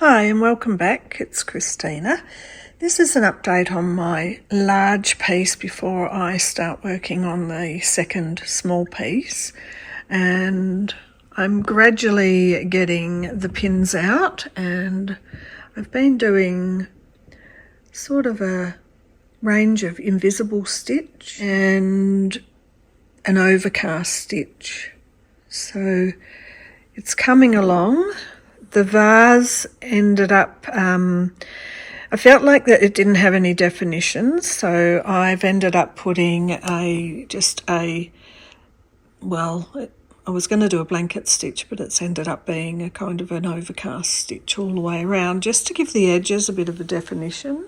Hi and welcome back, it's Christina. This is an update on my large piece before I start working on the second small piece, and I'm gradually getting the pins out, and I've been doing sort of a range of invisible stitch and an overcast stitch. So it's coming along. The vase ended up, I felt like that it didn't have any definition, so I've ended up putting I was going to do a blanket stitch, but it's ended up being a kind of an overcast stitch all the way around, just to give the edges a bit of a definition.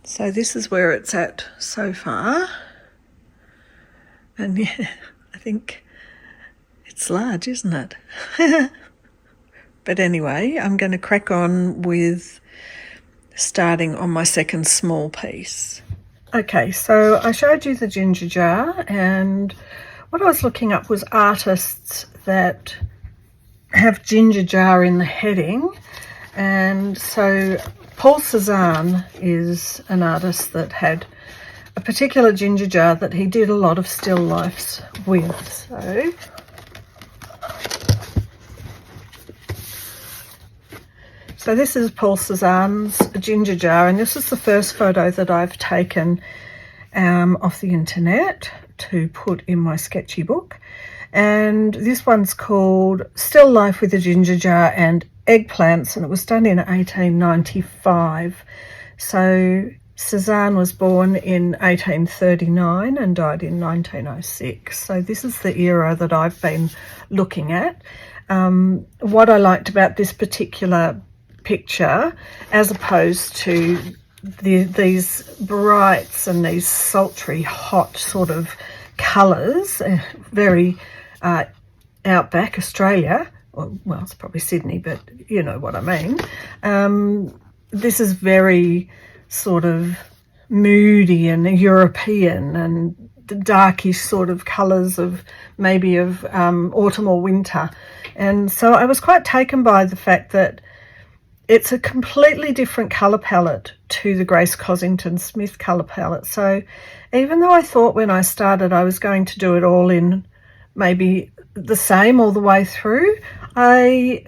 So this is where it's at so far. And yeah, I think it's large, isn't it? But anyway, I'm going to crack on with starting on my second small piece. Okay, so I showed you the ginger jar, and what I was looking up was artists that have ginger jar in the heading. And so Paul Cézanne is an artist that had a particular ginger jar that he did a lot of still lifes with. So this is Paul Cézanne's ginger jar, and this is the first photo that I've taken off the internet to put in my sketchy book. And this one's called Still Life with a Ginger Jar and Eggplants, and it was done in 1895. So Cézanne was born in 1839 and died in 1906. So this is the era that I've been looking at. What I liked about this particular picture, as opposed to these brights and these sultry hot sort of colours, very outback Australia, well it's probably Sydney, but you know what I mean. This is very sort of moody and European, and the darkish sort of colours of maybe of autumn or winter. And so I was quite taken by the fact that it's a completely different colour palette to the Grace Cossington Smith colour palette. So even though I thought when I started I was going to do it all in maybe the same all the way through, I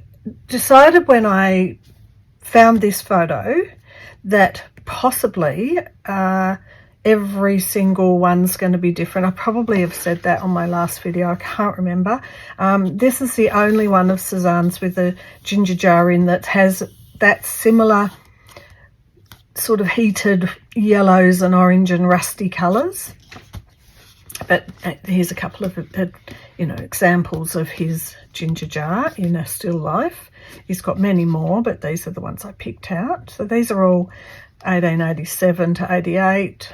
decided when I found this photo that possibly every single one's going to be different. I probably have said that on my last video, I can't remember. This is the only one of Cézanne's with a ginger jar in that has that similar sort of heated yellows and orange and rusty colours. But here's a couple of examples of his ginger jar in a still life. He's got many more, but these are the ones I picked out. So these are all 1887 to 88.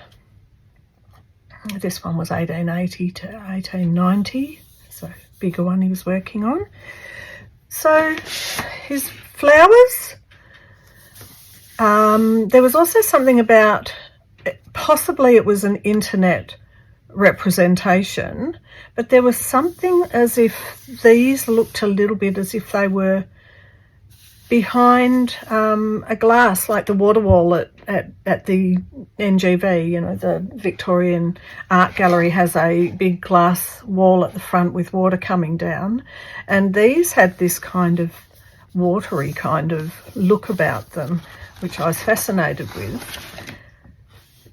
This one was 1880 to 1890, so bigger one he was working on. So his flowers. There was also something about, possibly it was an internet representation, but there was something as if these looked a little bit as if they were behind a glass, like the water wall at the NGV, the Victorian Art Gallery has a big glass wall at the front with water coming down, and these had this kind of watery kind of look about them, which I was fascinated with.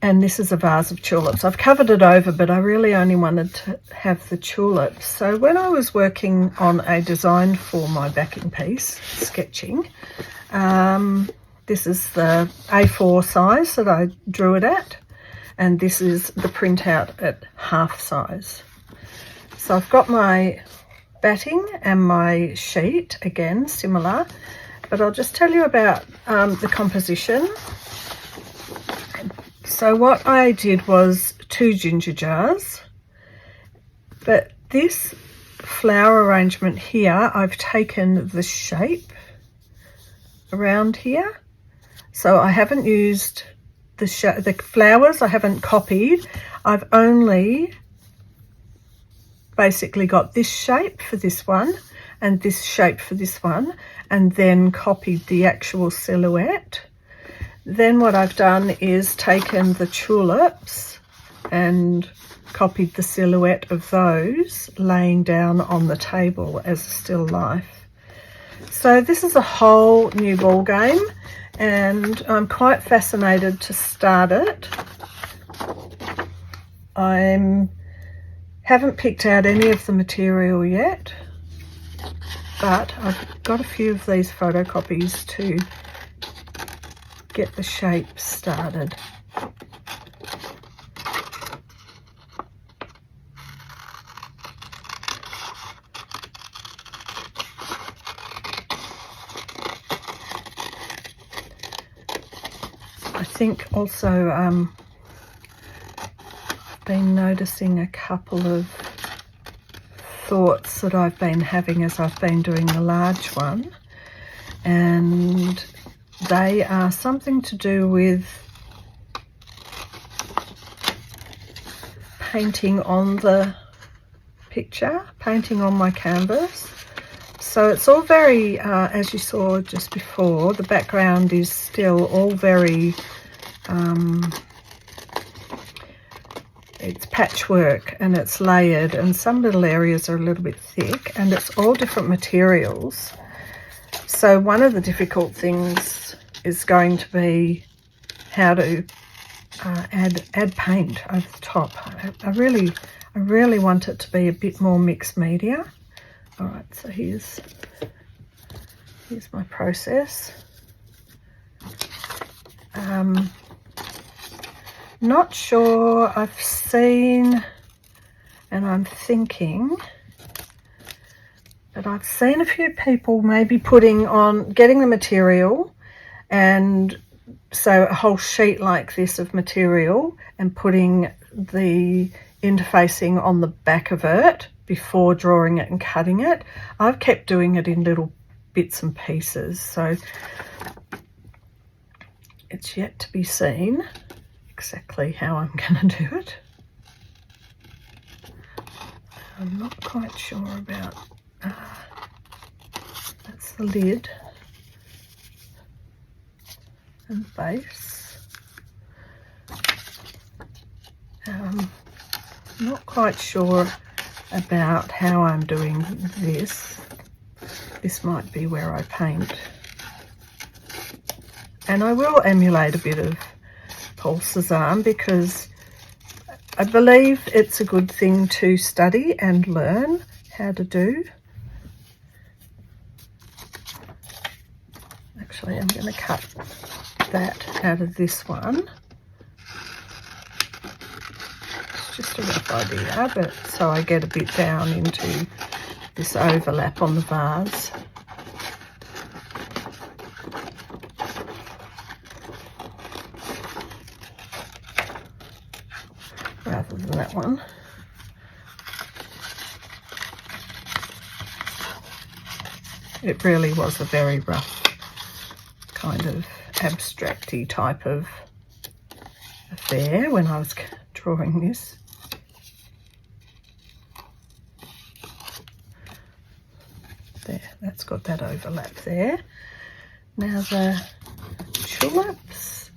And this is a vase of tulips. I've covered it over, but I really only wanted to have the tulips. So when I was working on a design for my backing piece, sketching, this is the A4 size that I drew it at, and this is the printout at half size. So I've got my batting and my sheet, again similar, but I'll just tell you about the composition. So what I did was 2 ginger jars, but this flower arrangement here, I've taken the shape around here. So I haven't used the flowers, I haven't copied. I've only basically got this shape for this one, and this shape for this one, and then copied the actual silhouette. Then what I've done is taken the tulips and copied the silhouette of those laying down on the table as a still life. So this is a whole new ball game, and I'm quite fascinated to start it. I haven't picked out any of the material yet, but I've got a few of these photocopies to get the shape started. I think also I've been noticing a couple of thoughts that I've been having as I've been doing the large one, and they are something to do with painting on the picture, painting on my canvas. So it's all very, as you saw just before, the background is still all very, it's patchwork and it's layered, and some little areas are a little bit thick, and it's all different materials. So one of the difficult things is going to be how to add paint over the top. I really want it to be a bit more mixed media. All right, so here's my process. Not sure, I've seen, and I'm thinking that I've seen a few people maybe getting the material, and so a whole sheet like this of material, and putting the interfacing on the back of it before drawing it and cutting it. I've kept doing it in little bits and pieces, so it's yet to be seen exactly how I'm going to do it. I'm not quite sure about, that's the lid and base. Not quite sure about how I'm doing this. This might be where I paint. And I will emulate a bit of Paul Cézanne, because I believe it's a good thing to study and learn how to do. Actually, I'm going to cut that out of this one. It's just a rough idea, but so I get a bit down into this overlap on the vase. Rather than that one. It really was a very rough, kind of abstract-y type of affair when I was drawing this. There, that's got that overlap there. Now the tulips.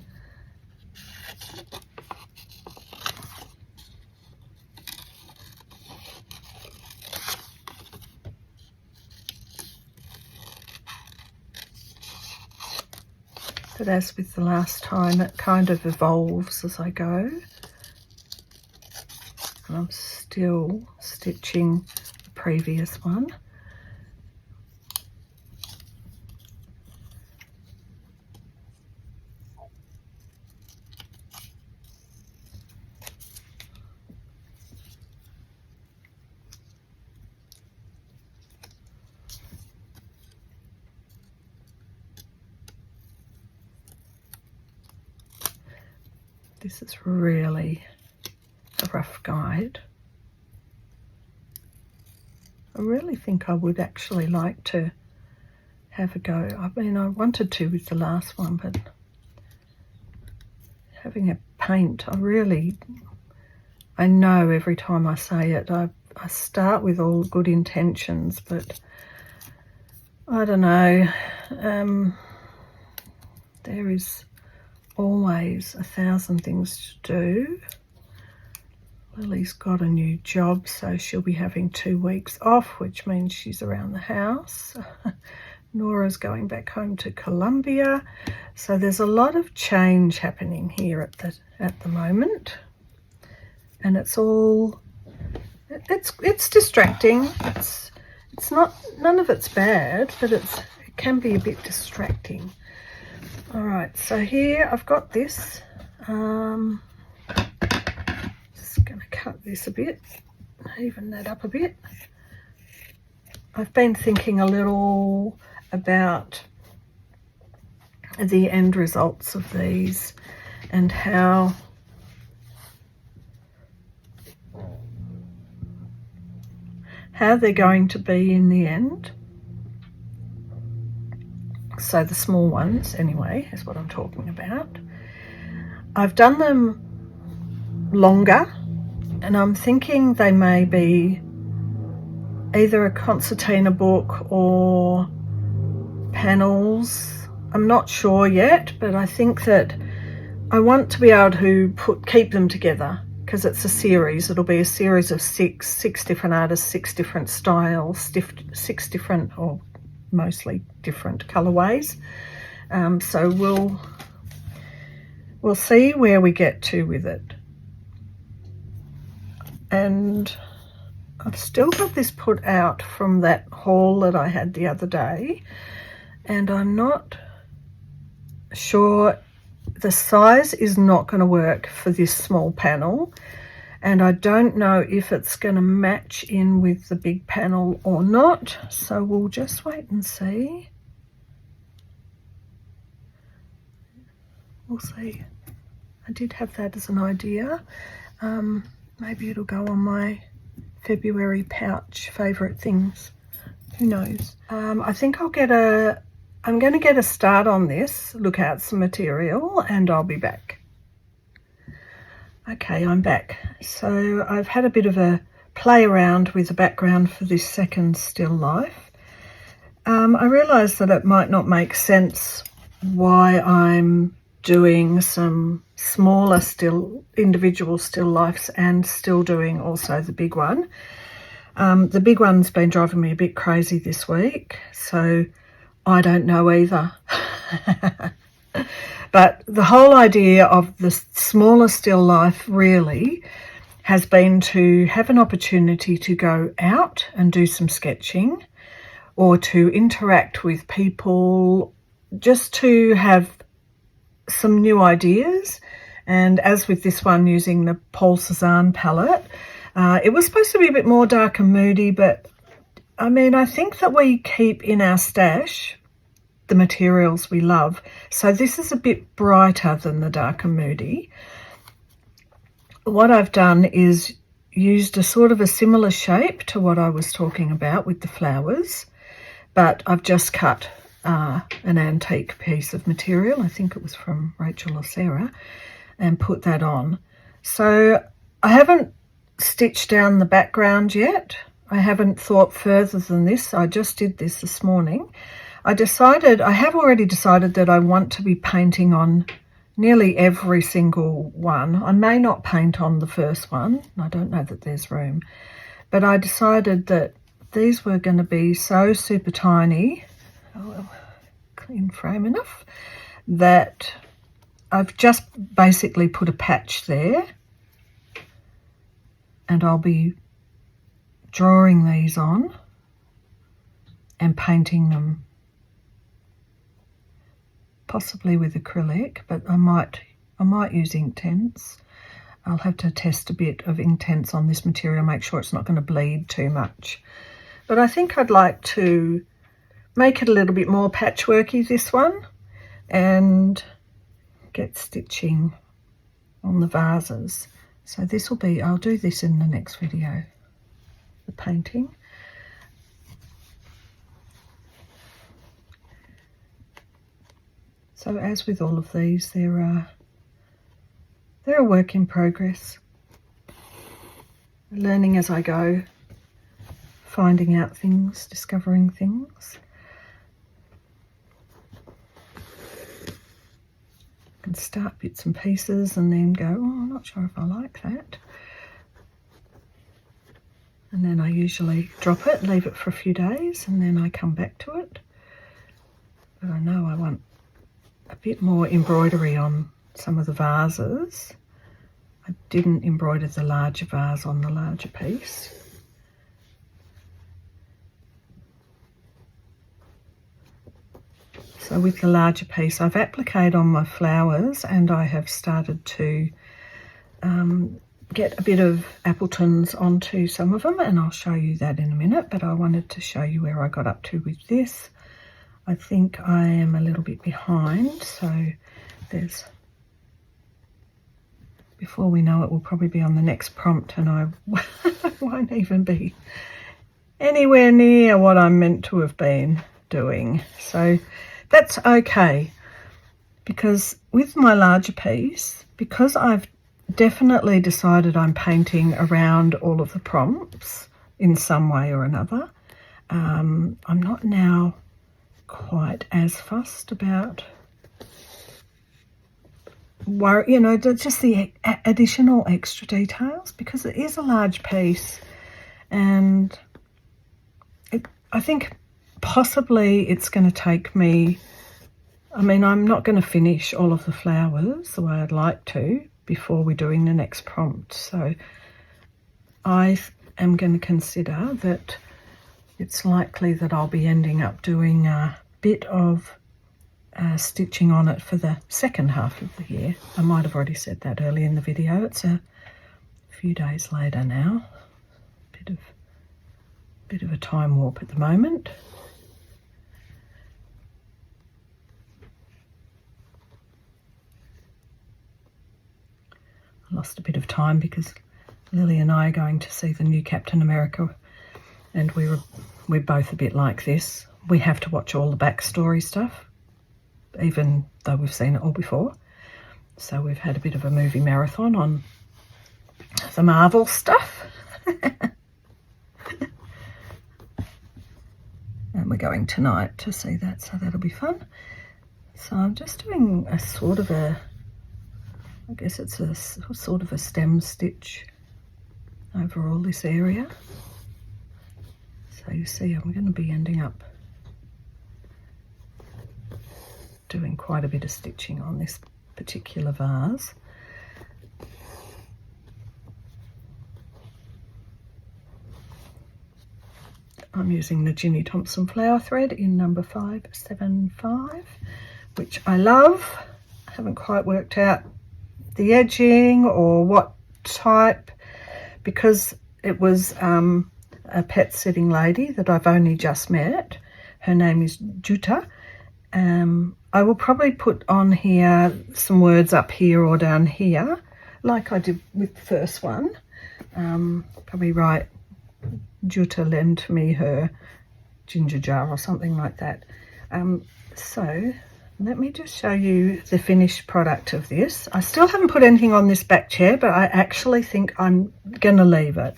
But as with the last time, it kind of evolves as I go. And I'm still stitching the previous one. This is really a rough guide. I really think I would actually like to have a go. I mean, I wanted to with the last one, but having a paint, I know every time I say it, I start with all good intentions, but I don't know, there is always 1,000 things to do. Lily's got a new job, so she'll be having 2 weeks off, which means she's around the house. Nora's going back home to Colombia. So there's a lot of change happening here at the moment. And it's all, it's distracting. It's not, none of it's bad, but it can be a bit distracting. All right, so here I've got this. Just going to cut this a bit, even that up a bit. I've been thinking a little about the end results of these and how they're going to be in the end. So the small ones, anyway, is what I'm talking about. I've done them longer, and I'm thinking they may be either a concertina book or panels. I'm not sure yet, but I think that I want to be able to keep them together, because it's a series. It'll be a series of six different artists, 6 different styles, 6 different, or mostly different colourways. So we'll see where we get to with it. And I've still got this put out from that haul that I had the other day, and I'm not sure. The size is not going to work for this small panel, and I don't know if it's going to match in with the big panel or not, so we'll just wait and see. We'll see. I did have that as an idea. Maybe it'll go on my February pouch favourite things. Who knows? I think I'm going to get a start on this, look out some material, and I'll be back. Okay, I'm back. So I've had a bit of a play around with the background for this second still life. I realised that it might not make sense why I'm doing some smaller individual still lifes and still doing also the big one. The big one's been driving me a bit crazy this week, so I don't know either. But the whole idea of the smaller still life really has been to have an opportunity to go out and do some sketching, or to interact with people, just to have some new ideas. And as with this one, using the Paul Cézanne palette, it was supposed to be a bit more dark and moody, but I mean, I think that we keep in our stash the materials we love. So this is a bit brighter than the dark and moody. What I've done is used a sort of a similar shape to what I was talking about with the flowers, but I've just cut an antique piece of material, I think it was from Rachel or Sarah, and put that on. So I haven't stitched down the background yet. I haven't thought further than this. I just did this morning. I have already decided that I want to be painting on nearly every single one. I may not paint on the first one. I don't know that there's room. But I decided that these were going to be so super tiny, clean frame enough, that I've just basically put a patch there, and I'll be drawing these on and painting them, possibly with acrylic, but I might use Inktense. I'll have to test a bit of Inktense on this material, make sure it's not going to bleed too much. But I think I'd like to make it a little bit more patchworky, this one, and get stitching on the vases. So this will be, I'll do this in the next video, the painting. So as with all of these, they're a work in progress. Learning as I go, finding out things, discovering things. can start bits and pieces and then go, oh, I'm not sure if I like that. And then I usually drop it, leave it for a few days, and then I come back to it. But I know I want a bit more embroidery on some of the vases. I didn't embroider the larger vase on the larger piece. So with the larger piece, I've appliqued on my flowers, and I have started to get a bit of Appletons onto some of them, and I'll show you that in a minute. But I wanted to show you where I got up to with this. I think I am a little bit behind, so there's, before we know it, we'll probably be on the next prompt, and I won't even be anywhere near what I'm meant to have been doing. So that's okay, because with my larger piece, because I've definitely decided I'm painting around all of the prompts in some way or another, I'm not now quite as fussed about, you know, just the additional extra details, because it is a large piece, and I think possibly it's going to take me, I mean, I'm not going to finish all of the flowers the way I'd like to before we're doing the next prompt. So I am going to consider that it's likely that I'll be ending up doing a bit of stitching on it for the second half of the year. I might have already said that early in the video. It's a few days later now. Bit of a time warp at the moment. I lost a bit of time because Lily and I are going to see the new Captain America, and we're both a bit like this. We have to watch all the backstory stuff, even though we've seen it all before. So we've had a bit of a movie marathon on the Marvel stuff. And we're going tonight to see that, so that'll be fun. So I'm just doing a sort of a, I guess it's a sort of a stem stitch over all this area. So you see I'm going to be ending up doing quite a bit of stitching on this particular vase. I'm using the Ginny Thompson flower thread in number 575, which I love. I haven't quite worked out the edging or what type, because it was a pet sitting lady that I've only just met. Her name is Jutta. I will probably put on here some words up here or down here, like I did with the first one. Probably write Jutta lent me her ginger jar or something like that. So let me just show you the finished product of this. I still haven't put anything on this back chair, but I actually think I'm going to leave it.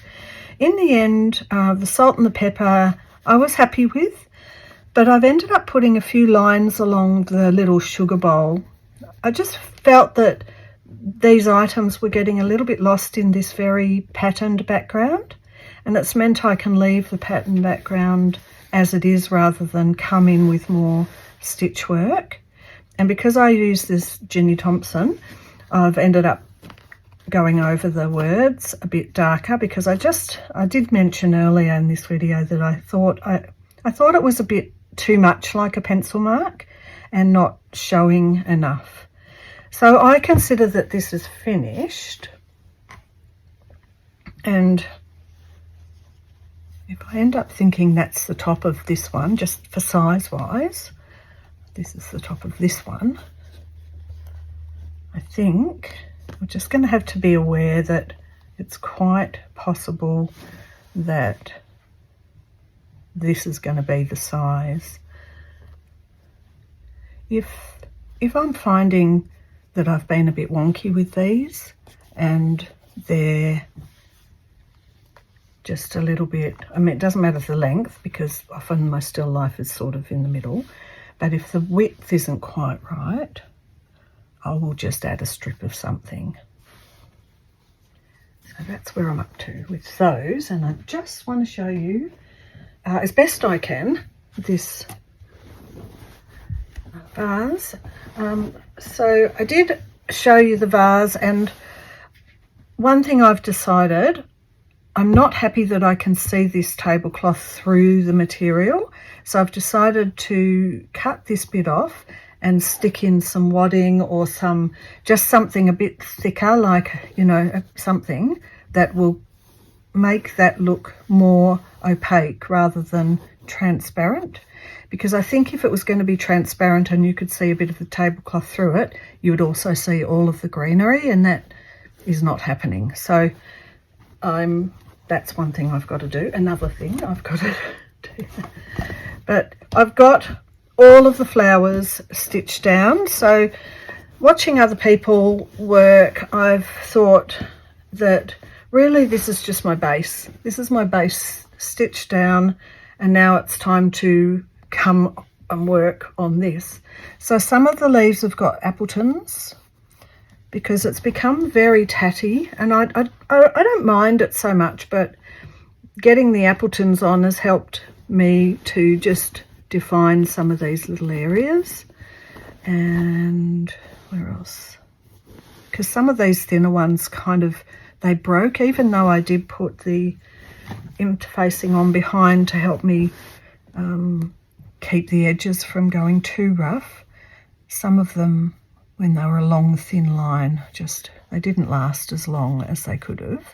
In the end, the salt and the pepper I was happy with, but I've ended up putting a few lines along the little sugar bowl. I just felt that these items were getting a little bit lost in this very patterned background, and it's meant I can leave the pattern background as it is rather than come in with more stitch work. And because I use this Ginny Thompson, I've ended up going over the words a bit darker, because I did mention earlier in this video that I thought it was a bit too much like a pencil mark and not showing enough. So I consider that this is finished, and if I end up thinking that's the top of this one, just for size wise, this is the top of this one, I think we're just going to have to be aware that it's quite possible that this is going to be the size. If I'm finding that I've been a bit wonky with these and they're just a little bit, I mean, it doesn't matter the length, because often my still life is sort of in the middle, but if the width isn't quite right, I will just add a strip of something. So that's where I'm up to with those, and I just want to show you as best I can this vase. So I did show you the vase, and one thing I've decided, I'm not happy that I can see this tablecloth through the material, so I've decided to cut this bit off and stick in some wadding or just something a bit thicker, like, you know, something that will make that look more opaque rather than transparent. Because I think if it was going to be transparent and you could see a bit of the tablecloth through it, you would also see all of the greenery, and that is not happening. So that's one thing I've got to do. Another thing I've got to do. But I've got all of the flowers stitched down. So watching other people work, I've thought that really this is just my base. This is my base stitched down, and now it's time to come and work on this. So some of the leaves have got Appletons because it's become very tatty, and I don't mind it so much, but getting the Appletons on has helped me to just define some of these little areas. And where else? Because some of these thinner ones they broke, even though I did put the interfacing on behind to help me keep the edges from going too rough. Some of them, when they were a long thin line, they didn't last as long as they could have.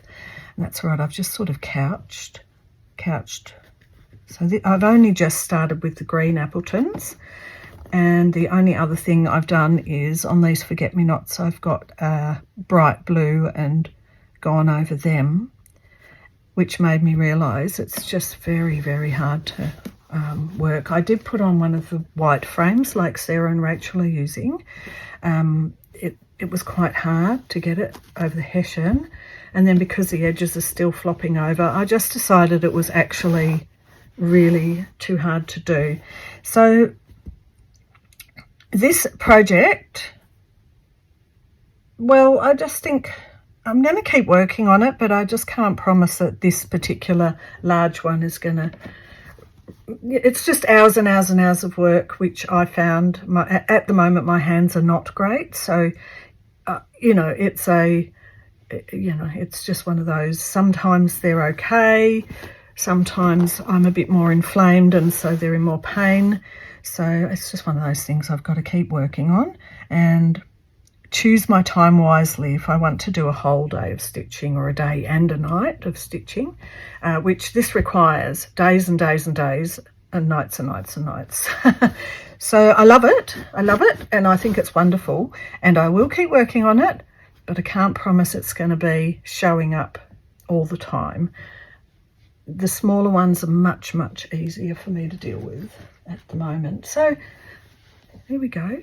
And that's right, I've just sort of couched. So I've only just started with the green Appletons, and the only other thing I've done is on these forget-me-nots, I've got bright blue and gone over them, which made me realise it's just very, very hard to work. I did put on one of the white frames like Sarah and Rachel are using. It was quite hard to get it over the hessian, and then because the edges are still flopping over, I just decided it was actually really too hard to do. So this project, well, I just think I'm going to keep working on it, but I just can't promise that this particular large one is going to, it's just hours and hours and hours of work, which I found at the moment my hands are not great. So it's just one of those, sometimes they're okay, sometimes I'm a bit more inflamed and so they're in more pain. So it's just one of those things I've got to keep working on and choose my time wisely if I want to do a whole day of stitching or a day and a night of stitching, which this requires days and days and days and nights and nights and nights. So I love it, and I think it's wonderful, and I will keep working on it, but I can't promise it's going to be showing up all the time. The smaller ones are much, much easier for me to deal with at the moment. So here we go.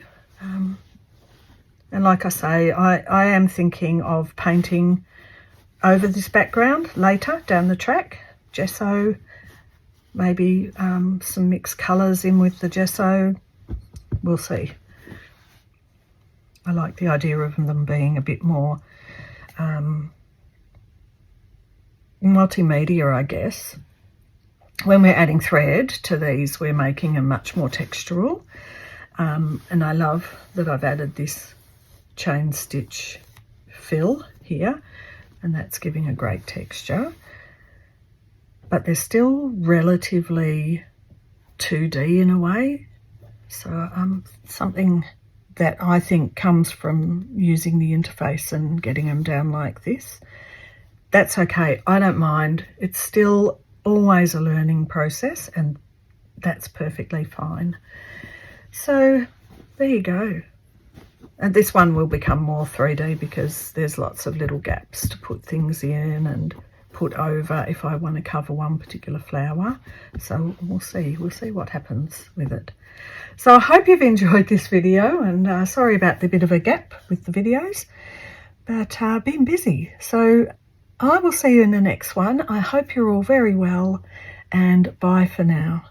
And like I say, I am thinking of painting over this background later down the track. Gesso, maybe some mixed colours in with the gesso. We'll see. I like the idea of them being a bit more multimedia, I guess. When we're adding thread to these, we're making them much more textural. And I love that I've added this chain stitch fill here, and that's giving a great texture. But they're still relatively 2D in a way. So something that I think comes from using the interface and getting them down like this. That's okay, I don't mind. It's still always a learning process, and that's perfectly fine. So there you go. And this one will become more 3D because there's lots of little gaps to put things in and put over if I want to cover one particular flower. So we'll see what happens with it. So I hope you've enjoyed this video, and sorry about the bit of a gap with the videos, but been busy. So I will see you in the next one. I hope you're all very well, and bye for now.